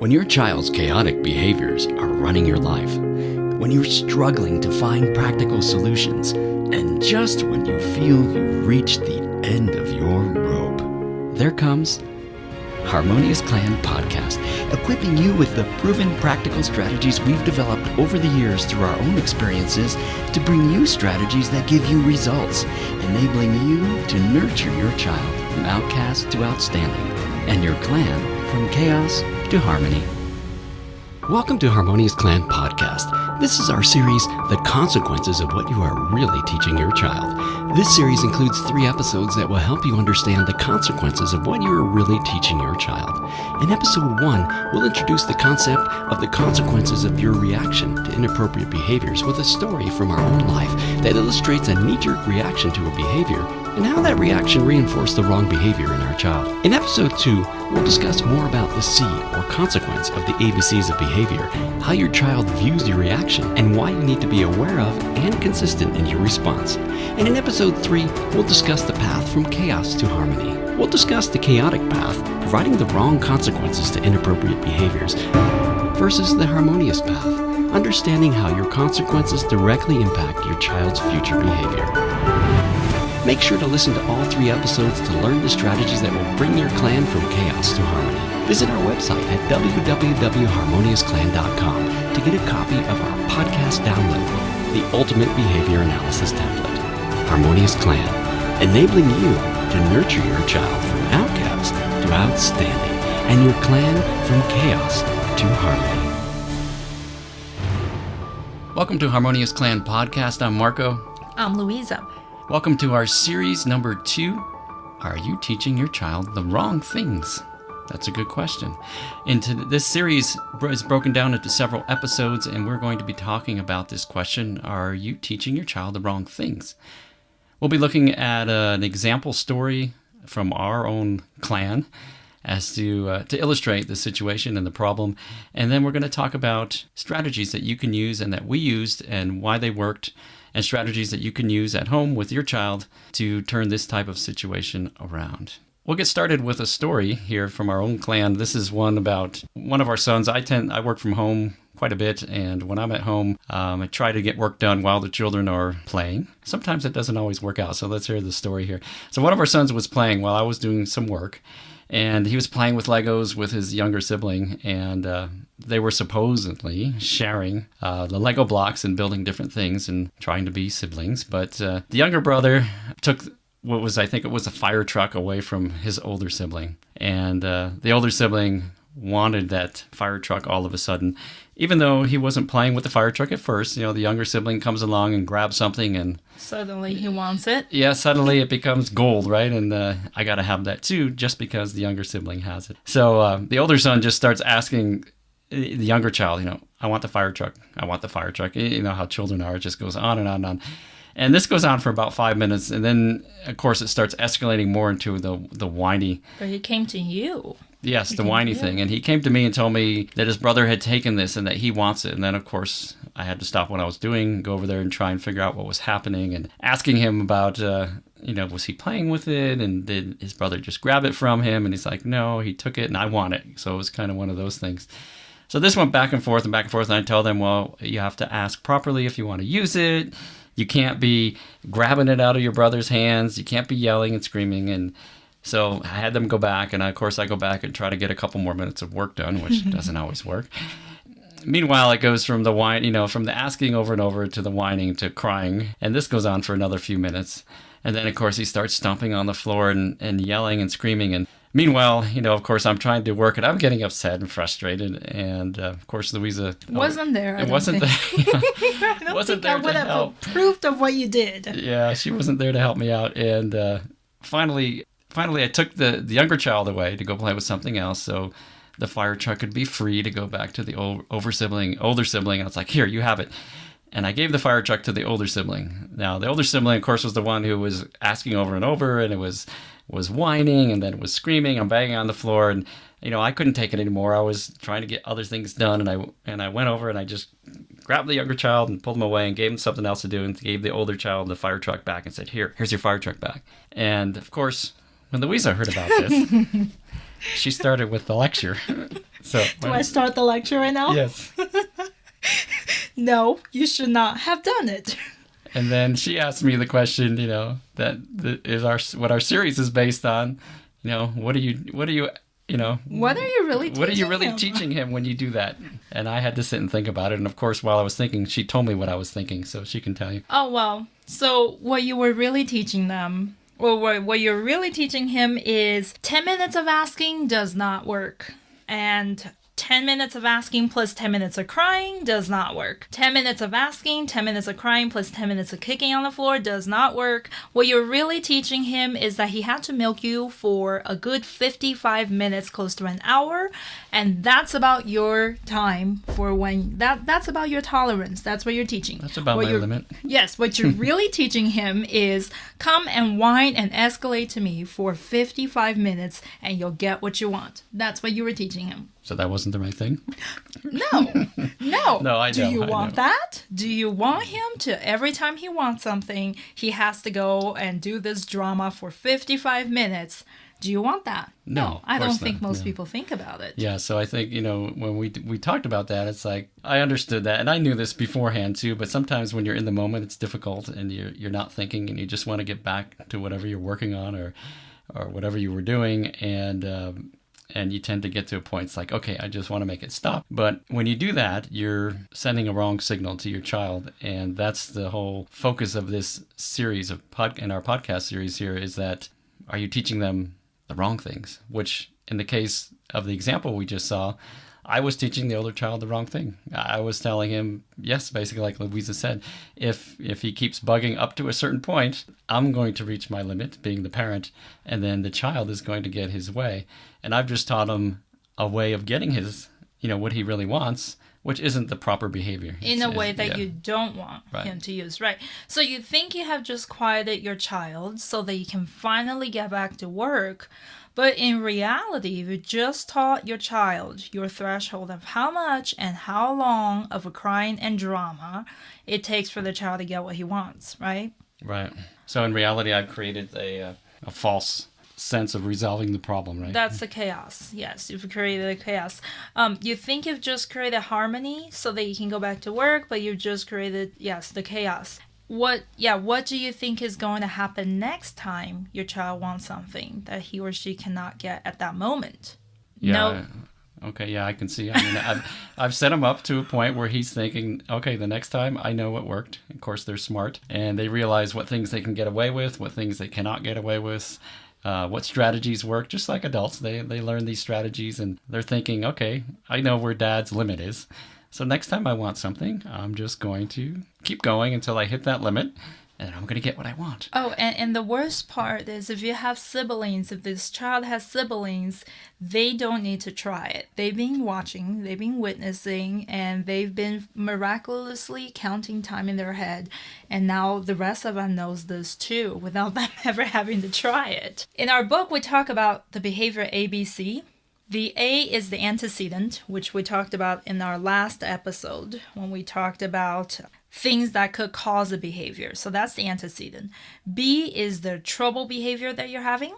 When your child's chaotic behaviors are running your life, when you're struggling to find practical solutions, and just when you feel you've reached the end of your rope, there comes Harmonious Clan Podcast, equipping you with the proven practical strategies we've developed over the years through our own experiences to bring you strategies that give you results, enabling you to nurture your child from outcast to outstanding, and your clan from chaos to harmony. Welcome to Harmonious Clan Podcast. This is our series, The Consequences of What You Are Really Teaching Your Child. This series includes 3 episodes that will help you understand the consequences of what you are really teaching your child. In episode 1, we'll introduce the concept of the consequences of your reaction to inappropriate behaviors with a story from our own life that illustrates a knee-jerk reaction to a behavior and how that reaction reinforced the wrong behavior in our child. In episode 2, we'll discuss more about the C, or consequence, of the ABCs of behavior, how your child views your reaction, and why you need to be aware of and consistent in your response. And in episode 3, we'll discuss the path from chaos to harmony. We'll discuss the chaotic path, providing the wrong consequences to inappropriate behaviors, versus the harmonious path, understanding how your consequences directly impact your child's future behavior. Make sure to listen to all 3 episodes to learn the strategies that will bring your clan from chaos to harmony. Visit our website at www.harmoniousclan.com to get a copy of our podcast download, The Ultimate Behavior Analysis Template. Harmonious Clan, enabling you to nurture your child from outcast to outstanding, and your clan from chaos to harmony. Welcome to Harmonious Clan Podcast. I'm Marco. I'm Louisa. Welcome to our series number 2. Are you teaching your child the wrong things? That's a good question. This series is broken down into several episodes, and we're going to be talking about this question: are you teaching your child the wrong things? We'll be looking at an example story from our own clan as to illustrate the situation and the problem. And then we're going to talk about strategies that you can use and that we used and why they worked, and strategies that you can use at home with your child to turn this type of situation around. We'll get started with a story here from our own clan. This is one about one of our sons. I work from home quite a bit, and when I'm at home, I try to get work done while the children are playing. Sometimes it doesn't always work out, so let's hear the story here. So one of our sons was playing while I was doing some work, and he was playing with Legos with his younger sibling, and they were supposedly sharing the Lego blocks and building different things and trying to be siblings. But the younger brother took I think it was a fire truck away from his older sibling. And the older sibling wanted that fire truck all of a sudden, even though he wasn't playing with the fire truck at first. You know, the younger sibling comes along and grabs something, and suddenly he wants it. Yeah, suddenly it becomes gold, right? And I got to have that too, just because the younger sibling has it. So the older son just starts asking the younger child, I want the fire truck. I want the fire truck. You know how children are. It just goes on and on and on. And this goes on for about 5 minutes, and then, of course, it starts escalating more into the whiny. But he came to you. Yes, the whiny thing. And he came to me and told me that his brother had taken this and that he wants it. And then, of course, I had to stop what I was doing, go over there and try and figure out what was happening, and asking him about, was he playing with it? And did his brother just grab it from him? And he's like, no, he took it and I want it. So it was kind of one of those things. So this went back and forth, and I tell them, well, you have to ask properly if you want to use it. You can't be grabbing it out of your brother's hands. You can't be yelling and screaming. And so I had them go back, and of course I go back and try to get a couple more minutes of work done, which doesn't always work. Meanwhile, it goes from the from the asking over and over to the whining to crying, and this goes on for another few minutes. And then, of course, he starts stomping on the floor and yelling and screaming. And meanwhile, of course, I'm trying to work it. I'm getting upset and frustrated. And, of course, Louisa wasn't there. It wasn't there. I don't think I would have approved of what you did. Yeah, she wasn't there to help me out. And finally, I took the younger child away to go play with something else, so the fire truck could be free to go back to the older sibling. I was like, here, you have it. And I gave the fire truck to the older sibling. Now, the older sibling, of course, was the one who was asking over and over, and it was whining, and then it was screaming. I'm banging on the floor, and I couldn't take it anymore. I was trying to get other things done, and I went over and I just grabbed the younger child and pulled him away and gave him something else to do, and gave the older child the fire truck back and said, here's your fire truck back. And of course, when Louisa heard about this, she started with the lecture. So do I start the lecture right now? Yes. No, you should not have done it. And then she asked me the question, that is what our series is based on. What are you really teaching him when you do that? And I had to sit and think about it. And of course, while I was thinking, she told me what I was thinking, so she can tell you. Oh, well. So what you were really teaching them, or what you're really teaching him is 10 minutes of asking does not work. And 10 minutes of asking plus 10 minutes of crying does not work. 10 minutes of asking, 10 minutes of crying plus 10 minutes of kicking on the floor does not work. What you're really teaching him is that he had to milk you for a good 55 minutes, close to an hour. And that's about your time for when, that's about your tolerance. That's what you're teaching. That's about my limit. Yes, what you're really teaching him is come and whine and escalate to me for 55 minutes and you'll get what you want. That's what you were teaching him. So that wasn't the right thing? No. No, I know. Do you want that? Do you want him to, every time he wants something, he has to go and do this drama for 55 minutes? Do you want that? No, I don't think most people think about it. Yeah, so I think, when we talked about that, it's like, I understood that, and I knew this beforehand too, but sometimes when you're in the moment, it's difficult, and you're not thinking, and you just want to get back to whatever you're working on or whatever you were doing, and you tend to get to a point, it's like, okay, I just want to make it stop. But when you do that, you're sending a wrong signal to your child. And that's the whole focus of this series in our podcast series here, is that, are you teaching them the wrong things? Which, in the case of the example we just saw, I was teaching the older child the wrong thing. I was telling him, yes, basically like Louisa said, if he keeps bugging up to a certain point, I'm going to reach my limit, being the parent, and then the child is going to get his way. And I've just taught him a way of getting his, what he really wants, which isn't the proper behavior. In a way that you don't want him to use, right? So you think you have just quieted your child so that you can finally get back to work. But in reality, you just taught your child your threshold of how much and how long of a crying and drama it takes for the child to get what he wants, right? Right. So in reality, I've created a false sense of resolving the problem, right? That's the chaos. Yes, you've created a chaos. You think you've just created harmony so that you can go back to work, but you've just created, the chaos. What do you think is going to happen next time your child wants something that he or she cannot get at that moment? Yeah. Okay, yeah, I can see. I mean, I've set him up to a point where he's thinking, okay, the next time I know what worked. Of course, they're smart, and they realize what things they can get away with, what things they cannot get away with, what strategies work. Just like adults, they learn these strategies, and they're thinking, okay, I know where Dad's limit is. So next time I want something, I'm just going to keep going until I hit that limit, and I'm going to get what I want. Oh, and the worst part is if you have siblings, if this child has siblings, they don't need to try it. They've been watching, they've been witnessing, and they've been miraculously counting time in their head. And now the rest of them knows this too, without them ever having to try it. In our book, we talk about the behavior ABC. The A is the antecedent, which we talked about in our last episode when we talked about things that could cause a behavior. So that's the antecedent. B is the trouble behavior that you're having.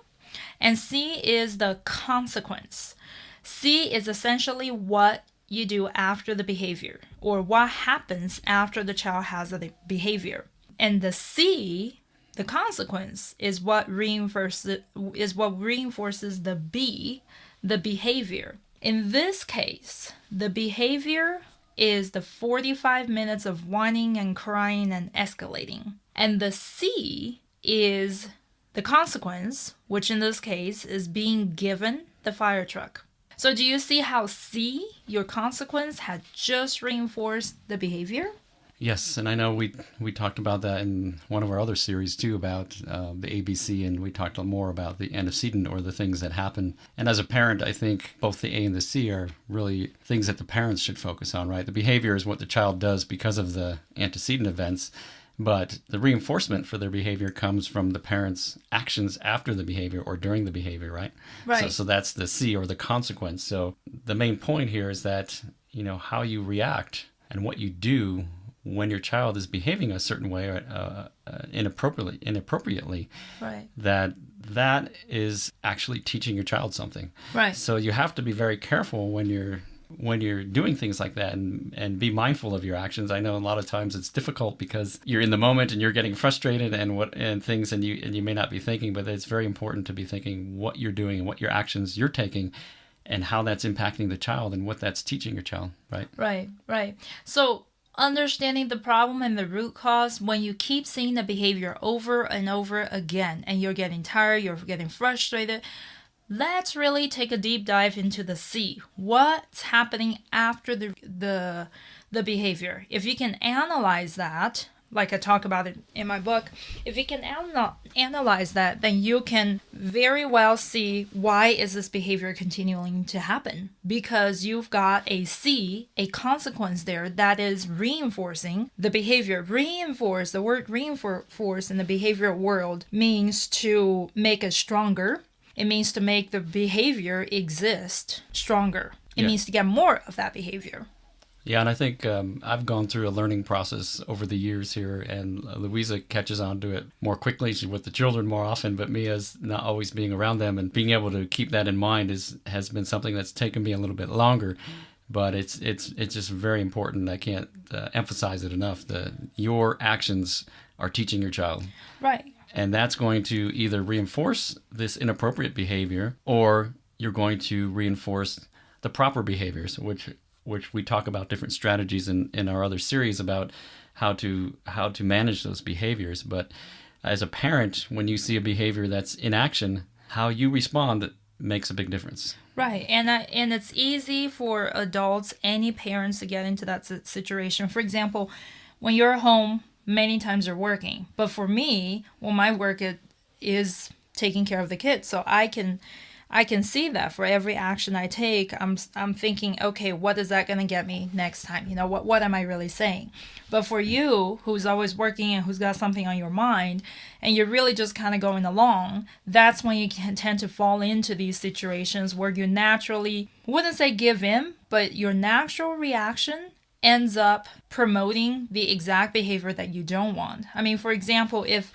And C is the consequence. C is essentially what you do after the behavior, or what happens after the child has a behavior. And the C, the consequence, is what reinforces the B, the behavior. In this case, the behavior is the 45 minutes of whining and crying and escalating. And the C is the consequence, which in this case is being given the fire truck. So do you see how C, your consequence, had just reinforced the behavior? Yes, and I know we talked about that in one of our other series too, about the ABC, and we talked more about the antecedent, or the things that happen. And as a parent, I think both the A and the C are really things that the parents should focus on, right? The behavior is what the child does because of the antecedent events, but the reinforcement for their behavior comes from the parents' actions after the behavior or during the behavior, right? Right. So that's the C, or the consequence. So the main point here is that, how you react and what you do when your child is behaving a certain way or inappropriately, right, that that is actually teaching your child something. Right. So you have to be very careful when you're doing things like that, and be mindful of your actions. I know a lot of times it's difficult because you're in the moment and you're getting frustrated and things, and you may not be thinking, but it's very important to be thinking what you're doing and what your actions you're taking and how that's impacting the child and what that's teaching your child, right? Right. So understanding the problem and the root cause, when you keep seeing the behavior over and over again and you're getting tired, you're getting frustrated, let's really take a deep dive into the C. What's happening after the behavior? If you can analyze that, like I talk about it in my book, if you can analyze that, then you can very well see why is this behavior continuing to happen. Because you've got a C, a consequence there that is reinforcing the behavior. Reinforce, the word reinforce in the behavioral world means to make it stronger. It means to make the behavior exist stronger. It means to get more of that behavior. Yeah, and I think I've gone through a learning process over the years here, and Louisa catches on to it more quickly. She's with the children more often, but me, as not always being around them and being able to keep that in mind has been something that's taken me a little bit longer. But it's just very important. I can't emphasize it enough. Your actions are teaching your child. Right. And that's going to either reinforce this inappropriate behavior, or you're going to reinforce the proper behaviors, which we talk about different strategies in our other series about how to manage those behaviors. But as a parent, when you see a behavior that's in action, how you respond makes a big difference. Right. And it's easy for adults, any parents, to get into that situation. For example, when you're home, many times you're working. But for me, well, my work is taking care of the kids. So I can see that for every action I take, I'm thinking, okay, what is that going to get me next time? You know, what am I really saying? But for you, who's always working and who's got something on your mind, and you're really just kind of going along, that's when you can tend to fall into these situations where you naturally, wouldn't say give in, but your natural reaction ends up promoting the exact behavior that you don't want. I mean, for example, if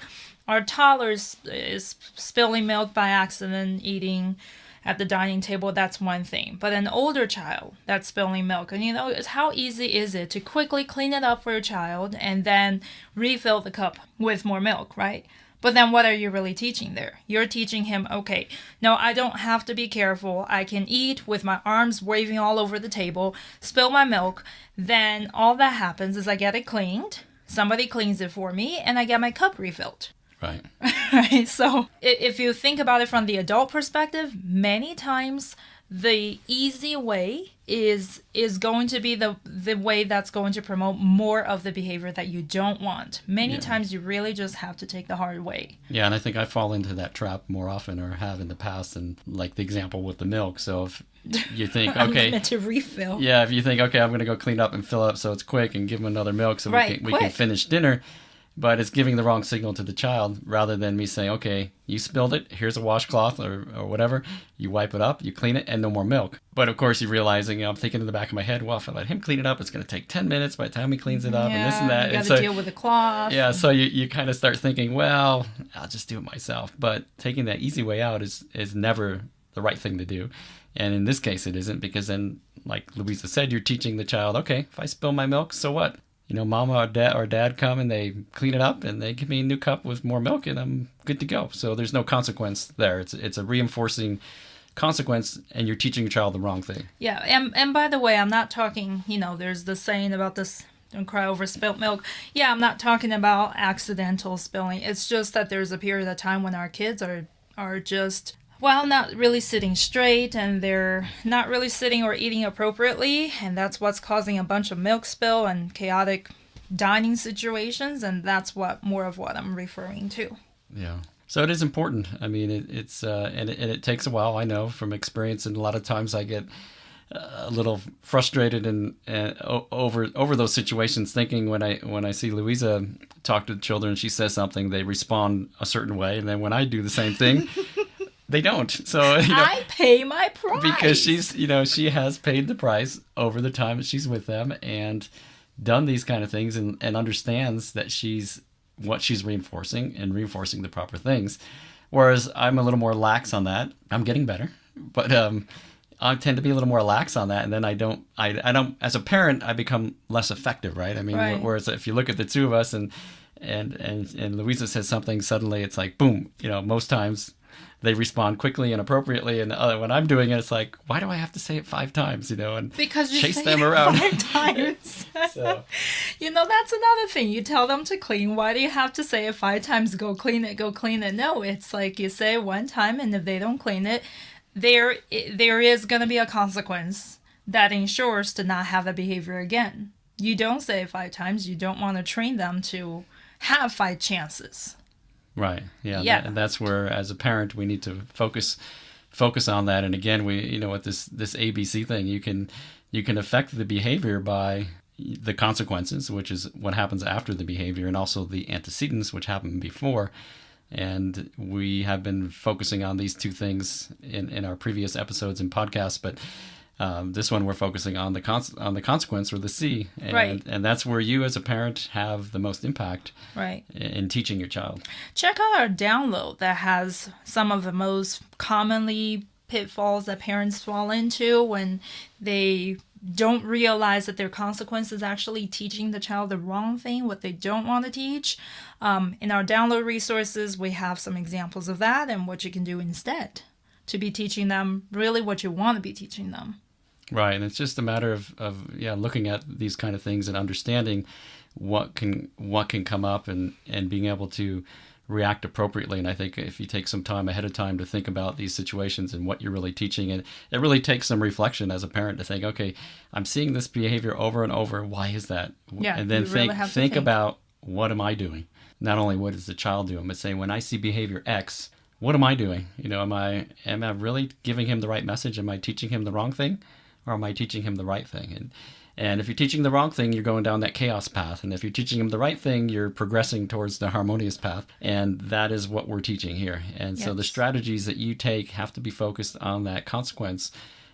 our toddler is spilling milk by accident eating at the dining table, that's one thing. But an older child that's spilling milk, and how easy is it to quickly clean it up for your child and then refill the cup with more milk, right? But then what are you really teaching there? You're teaching him, okay, no, I don't have to be careful. I can eat with my arms waving all over the table, spill my milk. Then all that happens is I get it cleaned, somebody cleans it for me, and I get my cup refilled. Right. Right. So if you think about it from the adult perspective, many times the easy way is going to be the way that's going to promote more of the behavior that you don't want. Many times you really just have to take the hard way. Yeah, and I think I fall into that trap more often, or have in the past, and like the example with the milk. So if you think, okay, meant to refill. Yeah, if you think, okay, I'm going to go clean up and fill up so it's quick and give him another milk so we can finish dinner. But it's giving the wrong signal to the child, rather than me saying, okay, you spilled it, here's a washcloth or whatever, you wipe it up, you clean it, and no more milk. But of course you're realizing, I'm thinking in the back of my head, well, if I let him clean it up, it's going to take 10 minutes by the time he cleans it up, and this and that. You got to deal with the cloth. Yeah, so you kind of start thinking, well, I'll just do it myself. But taking that easy way out is never the right thing to do. And in this case it isn't, because then, like Louisa said, you're teaching the child, okay, if I spill my milk, so what? Mama or dad come and they clean it up and they give me a new cup with more milk and I'm good to go. So there's no consequence there. It's a reinforcing consequence, and you're teaching your child the wrong thing. Yeah, and by the way, I'm not talking, there's the saying about this, don't cry over spilt milk. Yeah, I'm not talking about accidental spilling. It's just that there's a period of time when our kids are just, not really sitting straight, and they're not really sitting or eating appropriately, and that's what's causing a bunch of milk spill and chaotic dining situations, and that's more of what I'm referring to. Yeah. So it is important. I mean, it's and it takes a while, I know from experience, and a lot of times I get a little frustrated and over those situations, thinking when I see Louisa talk to the children, she says something, they respond a certain way, and then when I do the same thing, they don't. So I pay my price, because she has paid the price over the time that she's with them and done these kind of things, and understands that she's reinforcing the proper things. Whereas I'm a little more lax on that. I'm getting better, but I tend to be a little more lax on that, and then I don't. As a parent, I become less effective, right? I mean, Right. whereas if you look at the two of us, and Louisa says something, suddenly it's like boom. Most times they respond quickly and appropriately, and when I'm doing it, it's like, why do I have to say it 5 times? And Because you chase say them it around 5 times. So, That's another thing. You tell them to clean. Why do you have to say it 5 times? Go clean it, go clean it. No, it's like you say it 1 time, and if they don't clean it, there is going to be a consequence that ensures to not have that behavior again. You don't say it 5 times. You don't want to train them to have 5 chances. right. Yeah. Yeah. And that's where, as a parent, we need to focus on that. And again, with this ABC thing, you can affect the behavior by the consequences, which is what happens after the behavior, and also the antecedents, which happened before. And we have been focusing on these 2 things in our previous episodes and podcasts, but this one we're focusing on the consequence, or the C, and, Right. and that's where you as a parent have the most impact, Right. in teaching your child. Check out our download that has some of the most commonly pitfalls that parents fall into when they don't realize that their consequence is actually teaching the child the wrong thing, what they don't want to teach. In our download resources, we have some examples of that and what you can do instead to be teaching them really what you want to be teaching them. Right, and it's just a matter of looking at these kind of things and understanding what can come up, and being able to react appropriately. And I think if you take some time ahead of time to think about these situations and what you're really teaching, and it really takes some reflection as a parent to think, okay, I'm seeing this behavior over and over. Why is that? Yeah, and then you really have to think think. about, what am I doing? Not only what is the child doing, but saying, when I see behavior X, what am I doing? Am I really giving him the right message? Am I teaching him the wrong thing, or am I teaching him the right thing? And if you're teaching the wrong thing, you're going down that chaos path. And if you're teaching him the right thing, you're progressing towards the harmonious path. And that is what we're teaching here. And so the Yes. strategies that you take have to be focused on that consequence.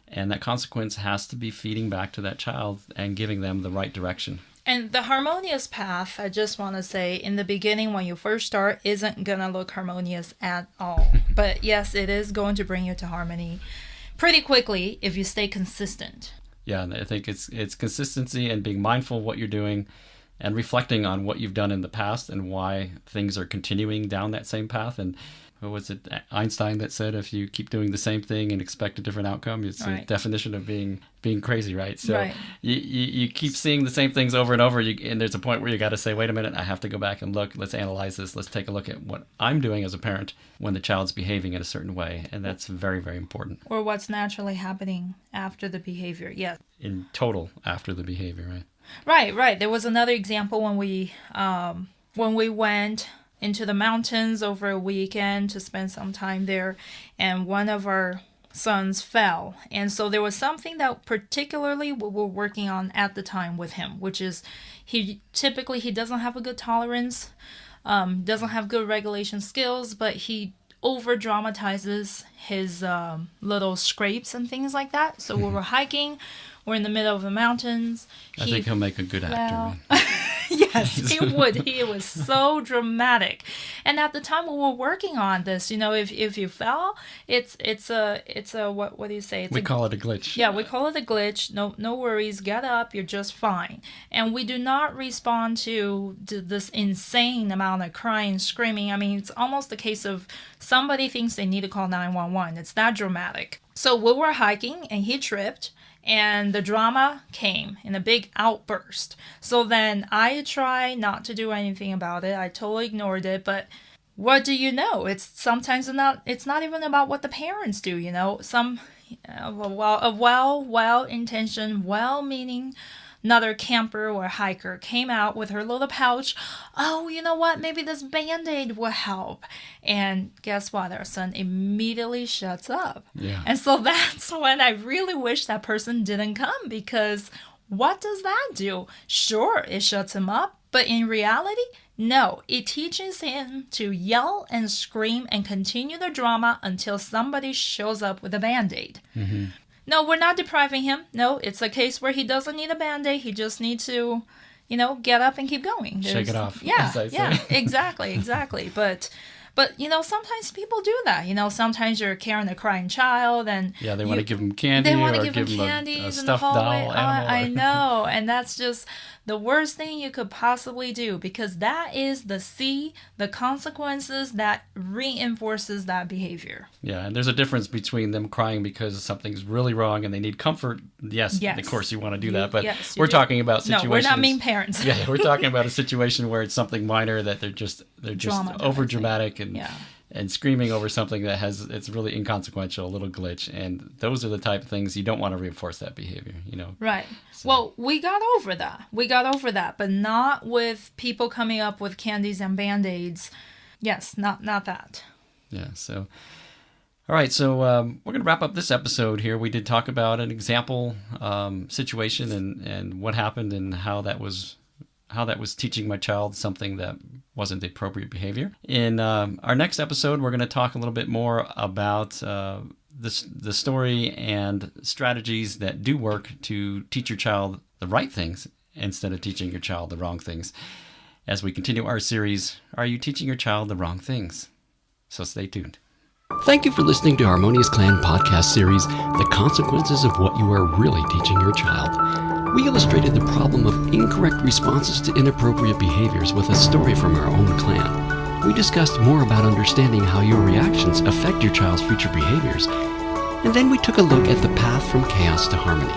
And that consequence has to be feeding back to that child and giving them the right direction. And the harmonious path, I just want to say, in the beginning, when you first start, isn't going to look harmonious at all. But yes, it is going to bring you to harmony pretty quickly if you stay consistent. Yeah, and I think it's consistency and being mindful of what you're doing, and reflecting on what you've done in the past and why things are continuing down that same path. And what was it, Einstein, that said, if you keep doing the same thing and expect a different outcome, it's Right. a definition of being crazy, right? So Right. you keep seeing the same things over and over, and there's a point where you got to say, wait a minute, I have to go back and look. Let's analyze this. Let's take a look at what I'm doing as a parent when the child's behaving in a certain way, and that's very, very important. Or what's naturally happening after the behavior. Yes. In total, after the behavior, right? Right. There was another example when we went into the mountains over a weekend to spend some time there, and one of our sons fell. And so there was something that particularly we were working on at the time with him, which is he doesn't have a good tolerance, doesn't have good regulation skills, but he over dramatizes his little scrapes and things like that. So we were hiking, we're in the middle of the mountains. I think he'll make a good actor. fell. Yes, he would. He was so dramatic. And at the time we were working on this, if you fell, it's a what do you say? We call it a glitch. Yeah, we call it a glitch. No worries. Get up. You're just fine. And we do not respond to this insane amount of crying, screaming. I mean, it's almost a case of somebody thinks they need to call 911. It's that dramatic. So we were hiking and he tripped. And the drama came in a big outburst. So then I tried not to do anything about it. I totally ignored it. But what do you know? It's not even about what the parents do, Some a well-intentioned, well-meaning another camper or hiker came out with her little pouch. Oh, you know what? Maybe this Band-Aid will help. And guess what? Our son immediately shuts up. Yeah. And so that's when I really wish that person didn't come, because what does that do? Sure, it shuts him up, but in reality, no. It teaches him to yell and scream and continue the drama until somebody shows up with a Band-Aid. Mm-hmm. No, we're not depriving him. No, it's a case where he doesn't need a Band-Aid. He just needs to, get up and keep going. Shake it off, Yeah, as I say. yeah, exactly. But But, sometimes people do that. Sometimes you're carrying a crying child and... Yeah, they want to give them candy or give them a stuffed doll animal. I know. And that's just the worst thing you could possibly do, because that is the consequences that reinforces that behavior. Yeah, and there's a difference between them crying because something's really wrong and they need comfort. Yes. Of course you want to do that, but we're talking about situations... No, we're not mean parents. Yeah, we're talking about a situation where it's something minor that they're just over dramatic and screaming over something that it's really inconsequential, a little glitch, and those are the type of things you don't want to reinforce that behavior, Right. So. Well, we got over that, but not with people coming up with candies and Band-Aids. Yes, not that. Yeah, so... All right, so we're going to wrap up this episode here. We did talk about an example situation and what happened and how that was teaching my child something that wasn't the appropriate behavior. In our next episode, we're going to talk a little bit more about the story and strategies that do work to teach your child the right things instead of teaching your child the wrong things. As we continue our series, Are You Teaching Your Child the Wrong Things? So stay tuned. Thank you for listening to Harmonious Clan podcast series, The Consequences of What You Are Really Teaching Your Child. We illustrated the problem of incorrect responses to inappropriate behaviors with a story from our own clan. We discussed more about understanding how your reactions affect your child's future behaviors. And then we took a look at the path from chaos to harmony,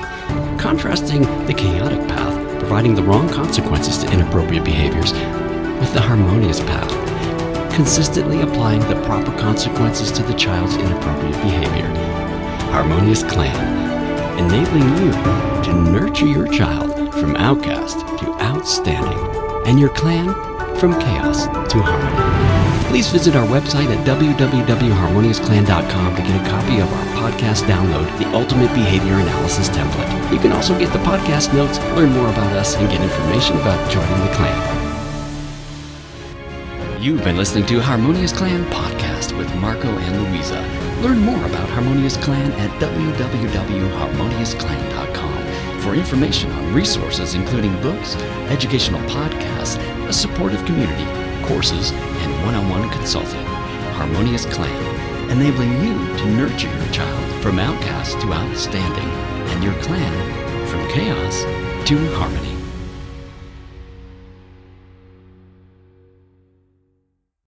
contrasting the chaotic path, providing the wrong consequences to inappropriate behaviors, with the harmonious path, consistently applying the proper consequences to the child's inappropriate behavior. Harmonious Clan, enabling you to nurture your child from outcast to outstanding, and your clan from chaos to harmony. Please visit our website at www.harmoniousclan.com to get a copy of our podcast download, The Ultimate Behavior Analysis Template. You can also get the podcast notes, learn more about us, and get information about joining the clan. You've been listening to Harmonious Clan Podcast with Marco and Louisa. Learn more about Harmonious Clan at www.harmoniousclan.com for information on resources including books, educational podcasts, a supportive community, courses, and one-on-one consulting. Harmonious Clan, enabling you to nurture your child from outcast to outstanding, and your clan from chaos to harmony.